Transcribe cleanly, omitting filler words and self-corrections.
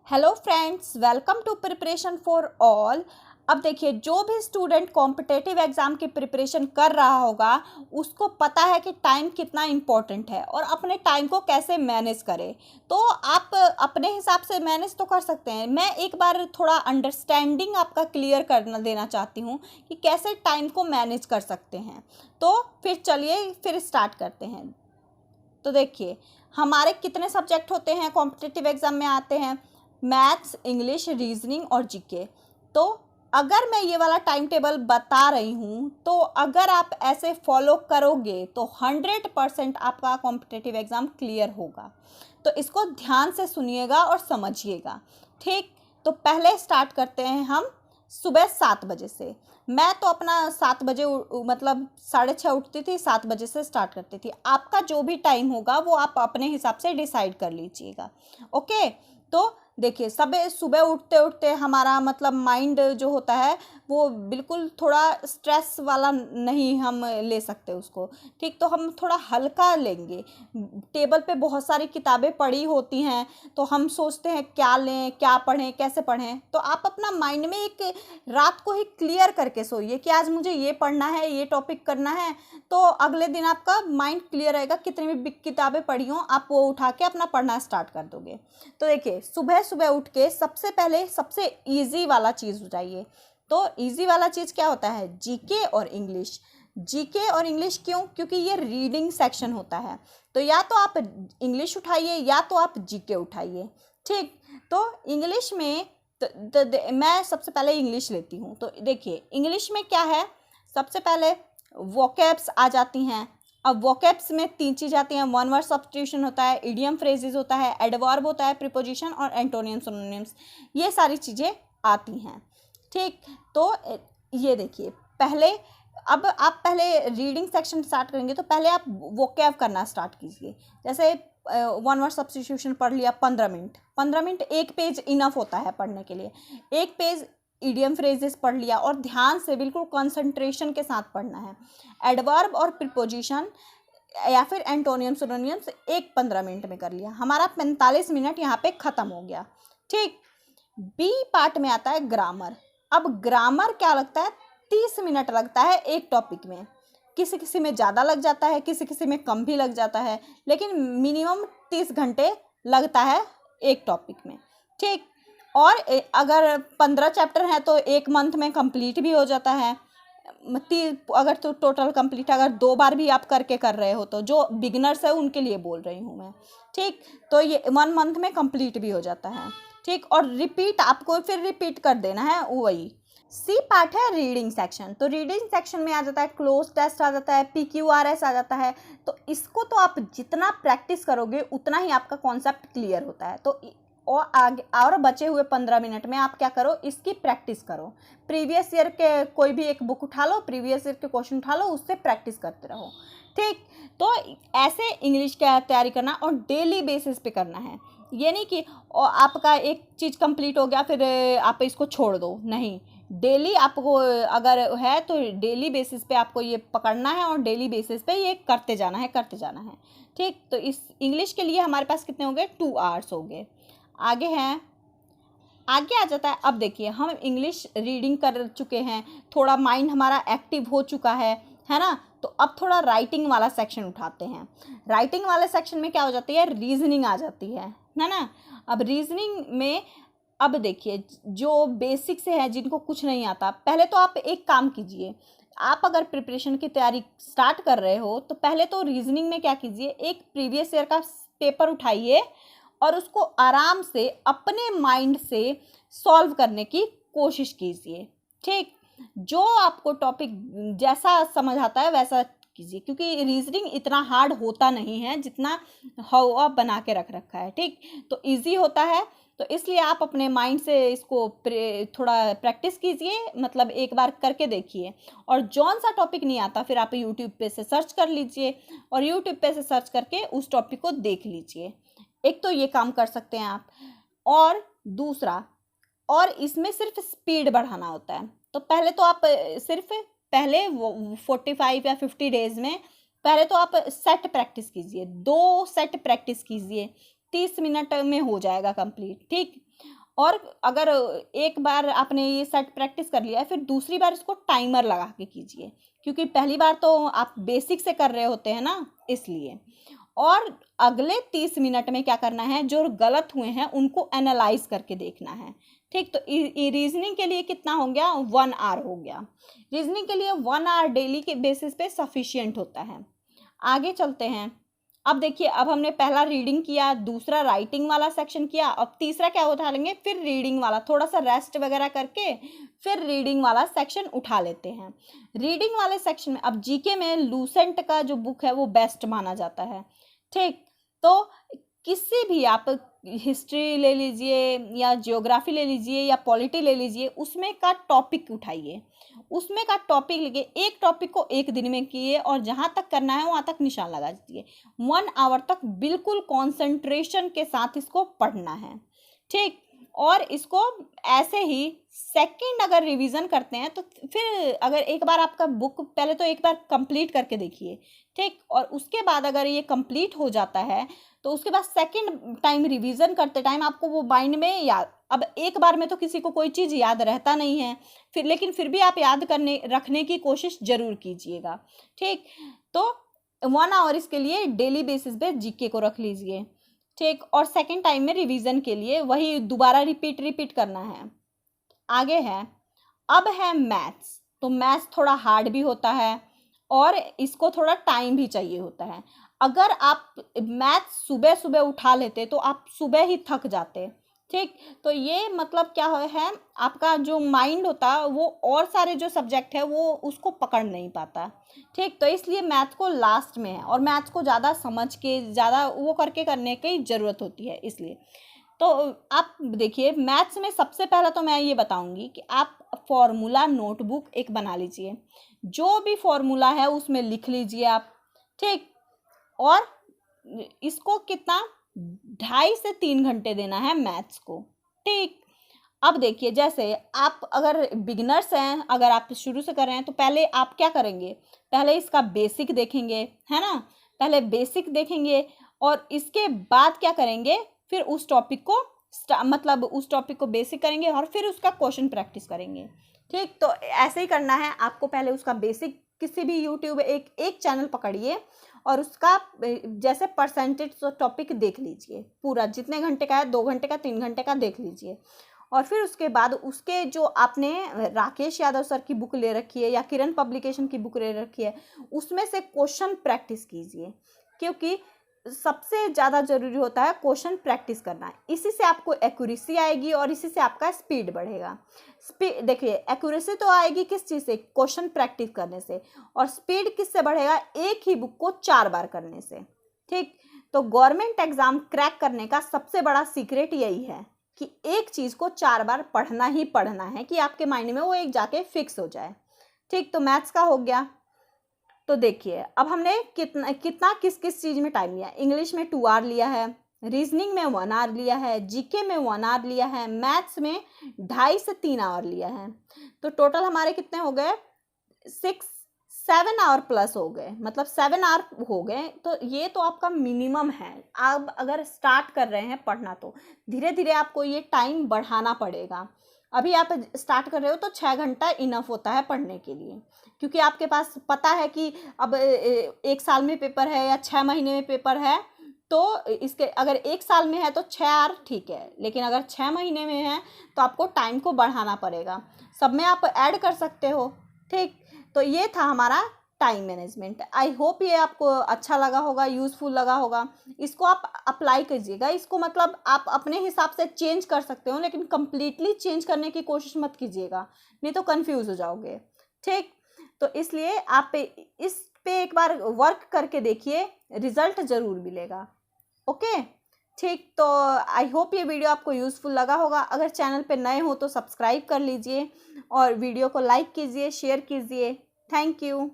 Hello friends, welcome to preparation for all. अब देखिए, जो भी स्टूडेंट कॉम्पिटेटिव एग्ज़ाम की प्रिपरेशन कर रहा होगा उसको पता है कि टाइम कितना इम्पोर्टेंट है और अपने टाइम को कैसे मैनेज करें। तो आप अपने हिसाब से मैनेज तो कर सकते हैं। मैं एक बार थोड़ा अंडरस्टैंडिंग आपका क्लियर करना देना चाहती हूँ कि कैसे टाइम को मैनेज कर सकते हैं। तो फिर स्टार्ट करते हैं। तो देखिए, हमारे कितने सब्जेक्ट होते हैं कॉम्पिटिटिव एग्ज़ाम में आते हैं? मैथ्स, इंग्लिश, रीजनिंग और जीके। तो अगर मैं ये वाला टाइम टेबल बता रही हूँ तो अगर आप ऐसे फॉलो करोगे तो 100% आपका कॉम्पिटिटिव एग्ज़ाम क्लियर होगा। तो इसको ध्यान से सुनिएगा और समझिएगा। ठीक, तो पहले स्टार्ट करते हैं हम सुबह 7 बजे से। मैं तो अपना 7 बजे मतलब 6:30 उठती थी, 7 बजे से स्टार्ट करती थी। आपका जो भी टाइम होगा वो आप अपने हिसाब से डिसाइड कर लीजिएगा। ओके, तो देखिए, सुबह सुबह उठते उठते हमारा मतलब माइंड जो होता है वो बिल्कुल थोड़ा स्ट्रेस वाला नहीं हम ले सकते उसको। ठीक, तो हम थोड़ा हल्का लेंगे। टेबल पे बहुत सारी किताबें पड़ी होती हैं तो हम सोचते हैं क्या लें, क्या पढ़ें, कैसे पढ़ें। तो आप अपना माइंड में एक रात को ही क्लियर करके सोइए कि आज मुझे ये पढ़ना है, ये टॉपिक करना है। तो अगले दिन आपका माइंड क्लियर रहेगा। कितनी भी किताबें पढ़ी हों आप वो उठा के अपना पढ़ना स्टार्ट कर दोगे। तो देखिए, सुबह सुबह उठ के सबसे पहले सबसे ईजी वाला चीज़ उठाइए। तो ईजी वाला चीज़ क्या होता है? जीके और इंग्लिश। जीके और इंग्लिश क्यों? क्योंकि ये रीडिंग सेक्शन होता है। तो या तो आप इंग्लिश उठाइए या तो आप जीके उठाइए। ठीक, तो इंग्लिश में मैं सबसे पहले इंग्लिश लेती हूँ। तो देखिए, इंग्लिश में क्या है, सबसे पहले वोकैब्स आ जाती हैं। अब वोकैब्स में 3 चीज़ आती हैं। वन वर्ड सब्स्टिट्यूशन होता है, इडियम फ्रेजेस होता है, एडवर्ब होता है, प्रीपोजिशन और एंटोनियम सिनोनिम्स। ये सारी चीज़ें आती हैं। ठीक, तो ये देखिए, अब आप पहले रीडिंग सेक्शन स्टार्ट करेंगे तो पहले आप वोकैब करना स्टार्ट कीजिए। जैसे वन वर्ड सब्स्टिट्यूशन पढ़ लिया 15 मिनट एक पेज इनफ होता है पढ़ने के लिए। एक पेज इडियम फ्रेजेस पढ़ लिया और ध्यान से बिल्कुल कंसंट्रेशन के साथ पढ़ना है। एडवर्ब और प्रीपोजिशन या फिर एंटोनियम सिनोनिम्स 15 मिनट में कर लिया, हमारा 45 मिनट यहाँ पे ख़त्म हो गया। ठीक, बी पार्ट में आता है ग्रामर। अब ग्रामर क्या लगता है? 30 मिनट लगता है एक टॉपिक में। किसी किसी में ज़्यादा लग जाता है, किसी किसी में कम भी लग जाता है, लेकिन मिनिमम 30 घंटे लगता है एक टॉपिक में। ठीक, और अगर 15 चैप्टर हैं तो एक मंथ में कंप्लीट भी हो जाता है। अगर तो टोटल कंप्लीट अगर 2 बार भी आप करके कर रहे हो तो जो बिगिनर्स है उनके लिए बोल रही हूँ मैं। ठीक, तो ये 1 मंथ में कंप्लीट भी हो जाता है। ठीक, और रिपीट आपको फिर रिपीट कर देना है वही। सी पार्ट है रीडिंग सेक्शन। तो रीडिंग सेक्शन में आ जाता है क्लोज टेस्ट, आ जाता है PQRS, आ जाता है। तो इसको तो आप जितना प्रैक्टिस करोगे उतना ही आपका कॉन्सेप्ट क्लियर होता है। तो और आगे और बचे हुए 15 मिनट में आप क्या करो, इसकी प्रैक्टिस करो। प्रीवियस ईयर के कोई भी एक बुक उठा लो, प्रीवियस ईयर के क्वेश्चन उठा लो, उससे प्रैक्टिस करते रहो। ठीक, तो ऐसे इंग्लिश का तैयारी करना और डेली बेसिस पे करना है। ये नहीं कि आपका एक चीज़ कंप्लीट हो गया फिर आप इसको छोड़ दो, नहीं। डेली आपको अगर है तो डेली बेसिस पे आपको ये पकड़ना है और डेली बेसिस पे ये करते जाना है। ठीक, तो इस इंग्लिश के लिए हमारे पास कितने हो गए? 2 आवर्स हो गए। आगे आ जाता है। अब देखिए, हम इंग्लिश रीडिंग कर चुके हैं, थोड़ा माइंड हमारा एक्टिव हो चुका है ना। तो अब थोड़ा राइटिंग वाला सेक्शन उठाते हैं। राइटिंग वाले सेक्शन में क्या हो जाती है? रीजनिंग आ जाती है ना। अब रीजनिंग में अब देखिए, जो बेसिक से है, जिनको कुछ नहीं आता, पहले तो आप एक काम कीजिए। आप अगर प्रिपरेशन की तैयारी स्टार्ट कर रहे हो तो पहले तो रीजनिंग में क्या कीजिए, एक प्रीवियस ईयर का पेपर उठाइए और उसको आराम से अपने माइंड से सॉल्व करने की कोशिश कीजिए। ठीक, जो आपको टॉपिक जैसा समझ आता है वैसा कीजिए, क्योंकि रीजनिंग इतना हार्ड होता नहीं है जितना हवा बना के रख रखा है। ठीक, तो इजी होता है। तो इसलिए आप अपने माइंड से इसको थोड़ा प्रैक्टिस कीजिए, मतलब एक बार करके देखिए। और जौन सा टॉपिक नहीं आता फिर आप यूट्यूब पे से सर्च कर लीजिए और यूट्यूब पे से सर्च करके उस टॉपिक को देख लीजिए। एक तो ये काम कर सकते हैं आप। और दूसरा, और इसमें सिर्फ स्पीड बढ़ाना होता है। तो पहले तो आप सिर्फ पहले 45 या 50 डेज में पहले तो आप सेट प्रैक्टिस कीजिए, 2 सेट प्रैक्टिस कीजिए, 30 मिनट में हो जाएगा कंप्लीट। ठीक, और अगर एक बार आपने ये सेट प्रैक्टिस कर लिया है, फिर दूसरी बार इसको टाइमर लगा के कीजिए, क्योंकि पहली बार तो आप बेसिक से कर रहे होते हैं ना, इसलिए। और अगले 30 मिनट में क्या करना है, जो गलत हुए हैं उनको एनालाइज करके देखना है। ठीक, तो रीजनिंग के लिए कितना हो गया, 1 आवर हो गया। रीजनिंग के लिए 1 आवर डेली के बेसिस पे सफिशियंट होता है। आगे चलते हैं। अब देखिए, अब हमने पहला रीडिंग किया, दूसरा राइटिंग वाला सेक्शन किया, अब तीसरा क्या उठा लेंगे, फिर रीडिंग वाला, थोड़ा सा रेस्ट वगैरह करके फिर रीडिंग वाला सेक्शन उठा लेते हैं। रीडिंग वाले सेक्शन में अब जीके में लूसेंट का जो बुक है वो बेस्ट माना जाता है। ठीक, तो किसी भी आप हिस्ट्री ले लीजिए या ज्योग्राफी ले लीजिए या पॉलिटी ले लीजिए, उसमें का टॉपिक उठाइए, उसमें का टॉपिक लेके एक टॉपिक को एक दिन में किए और जहाँ तक करना है वहाँ तक निशान लगा दीजिए। 1 आवर तक बिल्कुल कॉन्सेंट्रेशन के साथ इसको पढ़ना है। ठीक, और इसको ऐसे ही सेकंड अगर रिवीजन करते हैं तो फिर अगर एक बार आपका बुक पहले तो एक बार कंप्लीट करके देखिए। ठीक, और उसके बाद अगर ये कंप्लीट हो जाता है तो उसके बाद सेकंड टाइम रिवीजन करते टाइम आपको वो माइंड में याद, अब एक बार में तो किसी को कोई चीज़ याद रहता नहीं है, फिर भी आप याद करने रखने की कोशिश जरूर कीजिएगा। ठीक, तो 1 आवर इसके लिए डेली बेसिस पे जीके को रख लीजिए। ठीक, और सेकंड टाइम में रिवीजन के लिए वही दोबारा रिपीट करना है। आगे है, अब है मैथ्स। तो मैथ्स थोड़ा हार्ड भी होता है और इसको थोड़ा टाइम भी चाहिए होता है। अगर आप मैथ्स सुबह सुबह उठा लेते तो आप सुबह ही थक जाते। ठीक, तो ये मतलब क्या है, आपका जो माइंड होता वो और सारे जो सब्जेक्ट है वो उसको पकड़ नहीं पाता। ठीक, तो इसलिए मैथ्स को लास्ट में है और मैथ्स को ज़्यादा समझ के ज़्यादा वो करके करने की ज़रूरत होती है, इसलिए। तो आप देखिए, मैथ्स में सबसे पहला तो मैं ये बताऊंगी कि आप फॉर्मूला नोटबुक एक बना लीजिए, जो भी फॉर्मूला है उसमें लिख लीजिए आप। ठीक, और इसको कितना 2.5 से 3 घंटे देना है मैथ्स को। ठीक, अब देखिए, जैसे आप अगर बिगिनर्स हैं, अगर आप शुरू से कर रहे हैं तो पहले आप क्या करेंगे, पहले इसका बेसिक देखेंगे, है ना, पहले बेसिक देखेंगे और इसके बाद क्या करेंगे, फिर उस टॉपिक को मतलब उस टॉपिक को बेसिक करेंगे और फिर उसका क्वेश्चन प्रैक्टिस करेंगे। ठीक, तो ऐसे ही करना है आपको, पहले उसका बेसिक किसी भी यूट्यूब एक चैनल पकड़िए और उसका जैसे परसेंटेज टॉपिक देख लीजिए, पूरा जितने घंटे का है, 2 घंटे का, 3 घंटे का देख लीजिए। और फिर उसके बाद उसके जो आपने राकेश यादव सर की बुक ले रखी है या किरण पब्लिकेशन की बुक ले रखी है, उसमें से क्वेश्चन प्रैक्टिस कीजिए, क्योंकि सबसे ज़्यादा ज़रूरी होता है क्वेश्चन प्रैक्टिस करना। इसी से आपको एक्यूरेसी आएगी और इसी से आपका स्पीड बढ़ेगा। स्पीड देखिए, एक्यूरेसी तो आएगी किस चीज़ से, क्वेश्चन प्रैक्टिस करने से, और स्पीड किससे बढ़ेगा, एक ही बुक को 4 बार करने से। ठीक, तो गवर्नमेंट एग्जाम क्रैक करने का सबसे बड़ा सीक्रेट यही है कि एक चीज़ को 4 बार पढ़ना ही पढ़ना है कि आपके माइंड में वो एक जाके फिक्स हो जाए। ठीक, तो मैथ्स का हो गया। तो देखिए, अब हमने कितना किस किस चीज़ में टाइम लिया। इंग्लिश में 2 आवर लिया है, रीजनिंग में 1 आवर लिया है, जीके में 1 आवर लिया है, मैथ्स में 2.5 से 3 आवर लिया है। तो टोटल हमारे कितने हो गए, 7 आवर प्लस हो गए, मतलब 7 आवर हो गए। तो ये तो आपका मिनिमम है। आप अगर स्टार्ट कर रहे हैं पढ़ना तो धीरे धीरे आपको ये टाइम बढ़ाना पड़ेगा। अभी आप स्टार्ट कर रहे हो तो 6 घंटा इनफ होता है पढ़ने के लिए, क्योंकि आपके पास पता है कि अब 1 साल में पेपर है या 6 महीने में पेपर है। तो इसके अगर 1 साल में है तो 6 आवर ठीक है, लेकिन अगर 6 महीने में है तो आपको टाइम को बढ़ाना पड़ेगा। सब में आप ऐड कर सकते हो। ठीक, तो ये था हमारा टाइम मैनेजमेंट। आई होप ये आपको अच्छा लगा होगा, यूज़फुल लगा होगा। इसको आप अप्लाई कीजिएगा। इसको मतलब आप अपने हिसाब से चेंज कर सकते हो, लेकिन कम्प्लीटली चेंज करने की कोशिश मत कीजिएगा, नहीं तो कंफ्यूज हो जाओगे। ठीक, तो इसलिए आप इस पे एक बार वर्क करके देखिए, रिजल्ट ज़रूर मिलेगा। ओके, ठीक, तो आई होप ये वीडियो आपको यूज़फुल लगा होगा। अगर चैनल पे नए हो तो सब्सक्राइब कर लीजिए और वीडियो को लाइक कीजिए, शेयर कीजिए। Thank you.